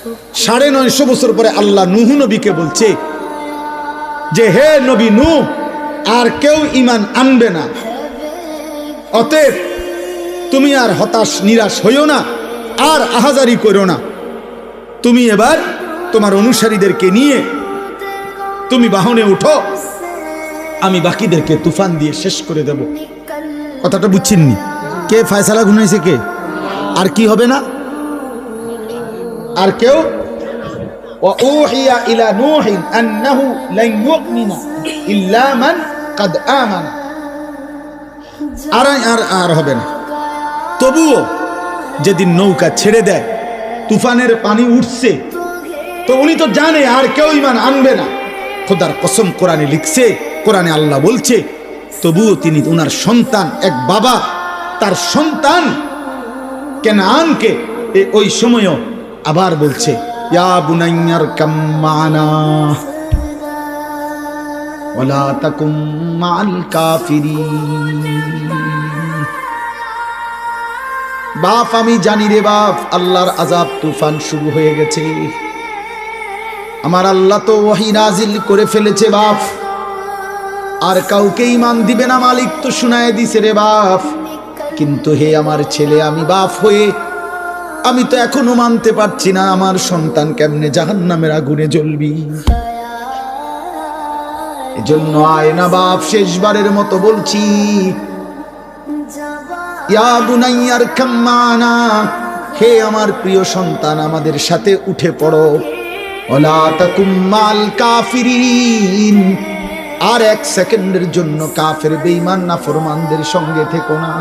950 বছর পরে আল্লাহ নূহ নবীকে বলছে যে হে নবী নূহ, আর কেউ ঈমান আনবে না, অতএব তুমি আর হতাশ নিরাশ হইও না, আর আহাজারি করো না। তুমি এবার তোমার অনুসারীদেরকে নিয়ে তুমি বাহনে উঠো, আমি বাকিদেরকে তুফান দিয়ে শেষ করে দেব। কথাটা বুঝছেননি? কে ফয়সালা গুনাইছে? কে? আর কি হবে না? আর কেউ ওয়াউহিয়া ইলা নূহিন আন্নাহু লান ইউমিনা ইল্লা মান ক্বাদ আমানা। আর হবে না। তবুও যেদিন নৌকা ছেড়ে দেয়, তুফানের পানি উঠছে, তো উনি তো জানে আর কেউ ঈমান আনবে না। খোদার কসম কোরআনে লিখছে, কোরআনে আল্লাহ বলছে, তবুও তিনি ওনার সন্তান, এক বাবা তার সন্তান কেনানকে ওই সময়ও আবার বলছে ইয়া বুনাইয়ার কাম মানা ওয়ালা তাকুম মাআল কাফিরিন। বাপ আমি জানি রে বাপ, আল্লাহর আযাব তুফান শুরু হয়ে গেছে। আমার আল্লাহ তো ওহী নাজিল করে ফেলেছে বাপ, আর কাউকে ঈমান দিবে না মালিক তো শুনায় দিছে রে বাপ। কিন্তু হে আমার ছেলে, আমি বাপ হয়ে আমি তো এখনো মানতে পারছি না আমার সন্তান কেমনে জাহান্নামের আগুনে জ্বলবি। এজন্য আয় না বাপ, শেষবারের মতো বলছি, ইয়া বুনাইয়ার কাম মানা, হে আমার প্রিয় সন্তান আমাদের সাথে উঠে পড়ো। ওয়ালা তাকুম মাল কাফিরিন, আর এক সেকেন্ডের জন্য কাফের বেঈমান নাফরমানদের সঙ্গে থেকো না।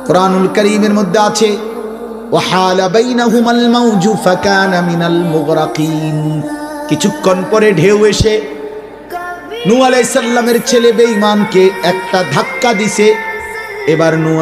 কুরআনুল কারীমের মধ্যে আছে ওয়াহালা বাইনাহুমাল মাউজু ফাকানা মিনাল মুগরাকিন। কিছুক্ষণ পরে ঢেউ এসে নূহ আলাইহিস সালামের ছেলে বেঈমানকে একটা ধাক্কা দিছে। এবার নূহ